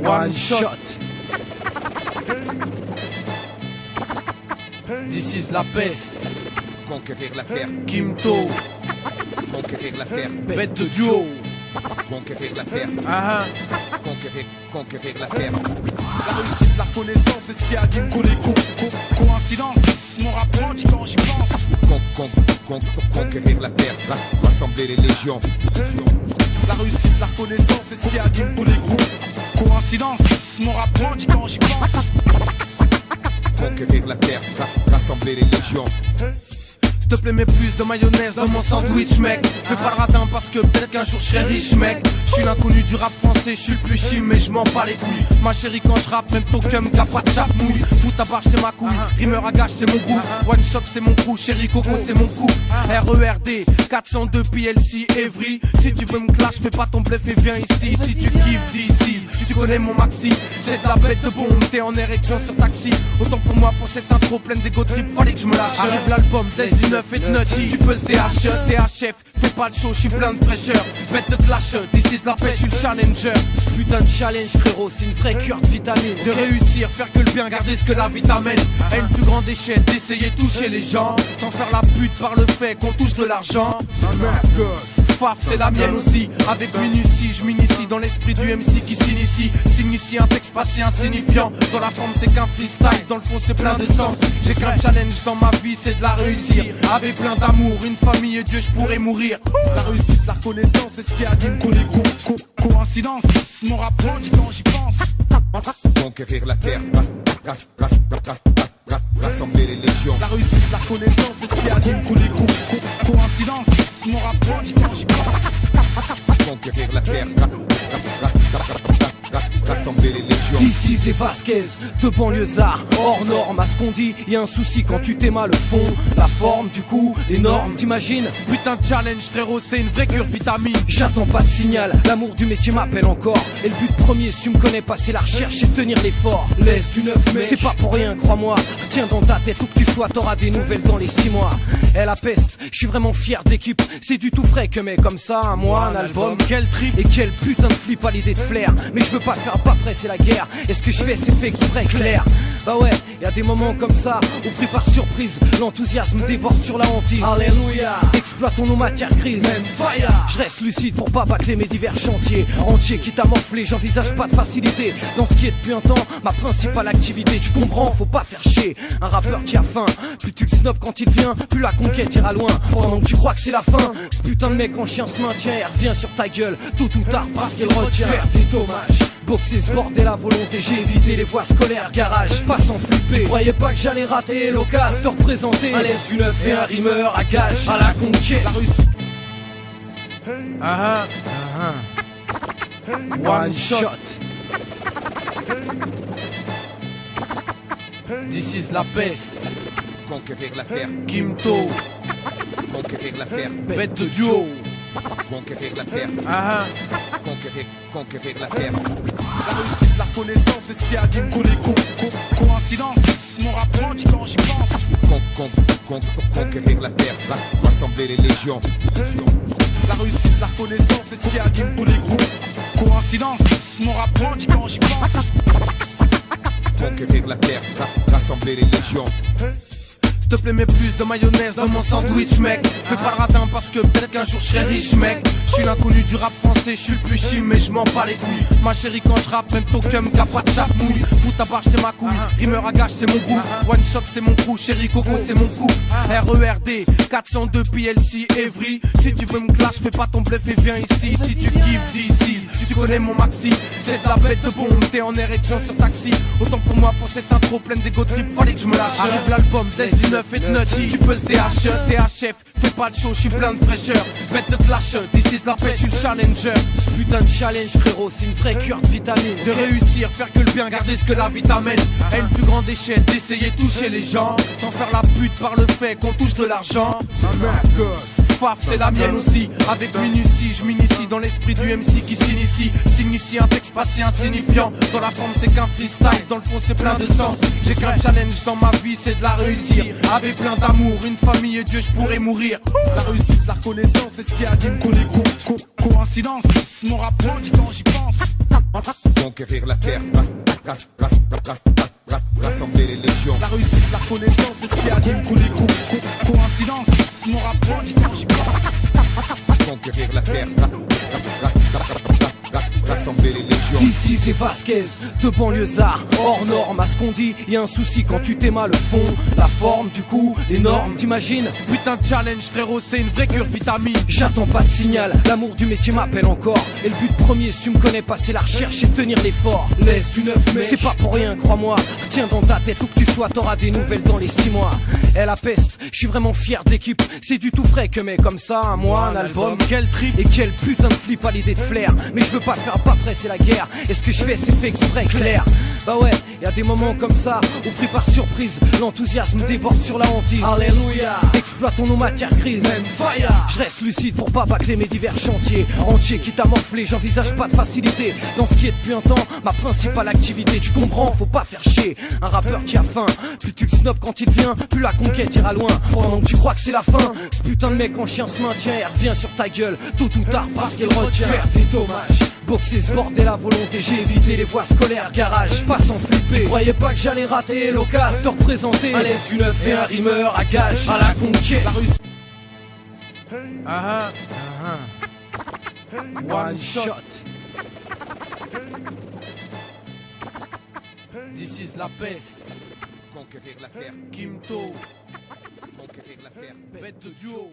One shot. This is la peste. Conquérir la terre. Kimto. Conquérir la terre. Bête de duo. Conquérir la terre. Conquérir la terre. La réussite, la connaissance, c'est ce qui anime tous les coups. Coïncidence, mon rap dit quand j'y pense. Conquérir la terre, rassembler les légions. La réussite, la connaissance, c'est ce qui anime tous les groupes. Coïncidence, mon rap dit quand j'y pense. Conquérir la terre, rassembler les légions. S'il te plaît, mets plus de mayonnaise dans mon sandwich, mec. Fais pas le radin parce que peut-être qu'un jour je serai riche, mec. Je suis l'inconnu du rap français, je suis le plus chim, mais je m'en bats les couilles. Ma chérie, quand je rappe, même Tokum, t'as pas de chape mouille. Fous ta barre, c'est ma couille. Rimeur à gage, c'est mon goût. One shot, c'est mon crew. Chérie Coco, c'est mon coup. RERD, 402 PLC, Evry. Si tu veux me clash, fais pas ton bluff et viens ici. Si tu kiffes d'ici, tu connais mon maxi. C'est de la bête de bombe, t'es en érection sur taxi. Autant pour moi, pour cette intro pleine d'égo trip, fallait que je me lâche. Arrive l'album, Des 19 et de nutty. Tu peux le THF, fais pas le show, je suis plein de fraîcheur. Bête de clash, this is la pêche, je suis le challenger. Ce putain de challenge, frérot, c'est une vraie cure de vitamine. De réussir, faire que le bien, garder ce que la vie t'amène. À une plus grande échelle, d'essayer de toucher les gens. Sans faire la pute par le fait qu'on touche de l'argent. Faf, c'est la mienne aussi. Avec minutie, je m'initie dans l'esprit du MC qui s'initie. S'initie un texte passé insignifiant. Dans la forme, c'est qu'un freestyle. Dans le fond, c'est plein de sens. J'ai qu'un challenge dans ma vie, c'est de la réussir. Avec plein d'amour, une famille et Dieu, je pourrais mourir. La réussite, la reconnaissance, c'est ce qui anime tous les groupes. Coïncidence, mon rap dit quand j'y pense. Conquérir la terre, rassembler les légions. La réussite, la reconnaissance, c'est ce qui anime tous les groupes. Coïncidence, mon rap dit quand j'y pense. Conquérir la terre, rassembler les légions. D'ici c'est Vasquez, de banlieusards, hors norme. À ce qu'on dit, y'a un souci quand tu t'aimes le fond. La forme, du coup, les normes, t'imagines? Ce putain de challenge, frérot, c'est une vraie cure vitamine. J'attends pas de signal, l'amour du métier m'appelle encore. Et le but premier, si tu me connais pas, c'est la recherche et tenir l'effort. Laisse du neuf, mec, c'est pas pour rien, crois-moi. Tiens dans ta tête où que tu sois, t'auras des nouvelles dans les 6 mois. Elle la peste, je suis vraiment fier d'équipe. C'est du tout frais que mec comme ça, un mois, un album. Quel trip et quel putain de flip à l'idée de flair. Mais je veux pas faire pas près, c'est la guerre. Et ce que je fais, c'est fait exprès, clair. Bah ouais, y a des moments comme ça où pris par surprise, l'enthousiasme déborde sur la hantise. Alléluia, exploitons nos matières grises. Je reste lucide pour pas bâcler mes divers chantiers entiers quitte à morfler, j'envisage pas de facilité. Dans ce qui est depuis un temps, ma principale activité. Tu comprends, faut pas faire chier un rappeur qui a faim. Plus tu le snobs quand il vient, plus la conquête ira loin. Pendant que tu crois que c'est la fin, ce putain de mec en chien se maintient et revient sur ta gueule tôt ou tard parce qu'il retient. Faire des dommages, boxer ce bordel à volonté, j'ai évité les voies scolaires, garage, pas sans flipper. Tu croyais pas que j'allais rater l'occasion de te représenter un laisse du neuf et un rimeur à gage. À la conquête, la réussite. One shot. This is la peste. Conquérir la terre, Kimto. conquérir la terre, Bête de duo. conquérir la terre, conquérir la terre. La réussite, la reconnaissance, c'est ce qui anime tous les groupes. Coïncidence, mon rap dit quand j'y pense. Conquérir la terre, rassembler les légions. La réussite, la reconnaissance, c'est ce qui anime tous les groupes. Coïncidence, mon rap dit quand j'y pense. Conquérir la terre, rassembler les légions. S'il te plaît, mets plus de mayonnaise dans mon sandwich, mec. Fais pas le radin parce que peut-être qu'un jour je serai riche, mec. Je suis l'inconnu du rap français, je suis le plus chim, mais je m'en bats les couilles. Ma chérie, quand je rappe, même Tokum, t'as pas de chape mouille. Fous ta barre, c'est ma couille. Rimeur à gage, c'est mon goût. One shot, c'est mon crew. Chérie Coco, c'est mon coup. RERD, 402 PLC, Evry. Si tu veux me clash, fais pas ton bluff et viens ici. Si tu kiffes d'ici, tu connais mon maxi. C'est de la bête de bombe, t'es en érection sur taxi. Autant pour moi, pour cette intro pleine d'égo trip, fallait que je me lâche. Arrive l'album, Des 19 et de nutty. Tu peux le THF, fais pas le show, je suis plein de fraîcheur. Bête de clash, this is la pêche, je suis le challenger. Ce putain de challenge, frérot, c'est une vraie cure de vitamine. De réussir, faire que le bien, garder ce que la vie t'amène. À une plus grande échelle, d'essayer de toucher les gens. Sans faire la pute par le fait qu'on touche de l'argent. Faf, c'est la mienne aussi. Avec minutie, je m'initie dans l'esprit du MC qui s'initie. S'initie un texte passé insignifiant. Dans la forme, c'est qu'un freestyle. Dans le fond, c'est plein de sens. J'ai qu'un challenge dans ma vie, c'est de la réussir. Avec plein d'amour, une famille et Dieu, je pourrais mourir. La réussite, la reconnaissance, c'est ce qui anime tous les groupes. Coïncidence, mon rap grandit quand j'y pense. Conquérir la terre, rassembler les légions. La réussite, la connaissance, c'est ce qui anime tous les groupes. Coïncidence, mon rap grandit quand j'y pense. Conquérir la terre, rassembler les légions. D'ici c'est Vasquez, de banlieusards, hors norme. À ce qu'on dit, y a un souci quand tu t'aimes le fond, la forme, du coup, les normes, t'imagines? Ce putain de challenge, frérot, c'est une vraie cure vitamine. J'attends pas de signal, l'amour du métier m'appelle encore. Et le but premier, si tu me connais pas, c'est la recherche et tenir l'effort. Laisse du neuf, mais c'est pas pour rien, crois-moi. Retiens dans ta tête où que tu sois, t'auras des nouvelles dans les 6 mois. Elle la peste, je suis vraiment fier d'équipe. C'est du tout frais que mais comme ça, un mois, un album. Quel trip et quel putain de flip à l'idée de flair. Mais je veux pas faire pas près, c'est la guerre. Et ce que je fais, c'est fait exprès, clair. Bah ouais, y a des moments comme ça où pris par surprise, l'enthousiasme déborde sur la hantise. Alléluia, exploitons nos matières grises. Je reste lucide pour pas bâcler mes divers chantiers entiers quitte à morfler, j'envisage pas de facilité dans ce qui est depuis un temps ma principale activité. Tu comprends, faut pas faire chier un rappeur qui a faim. Plus tu le snobs quand il vient, plus la conquête ira loin. Pendant que tu crois que c'est la fin, ce putain de mec en chien se maintient et revient sur ta gueule tôt ou tard parce qu'elle retient. Faire des dommages, boxer ce bordel à volonté, j'ai évité les voies scolaires, garage, pas sans flipper. Croyais pas que j'allais rater l'occasion de représenter un laisse du neuf et un rimeur à gage à la conquête. La Russie. One shot. This is la peste. Conquérir la terre, Kimto, conquérir la terre. bête de duo.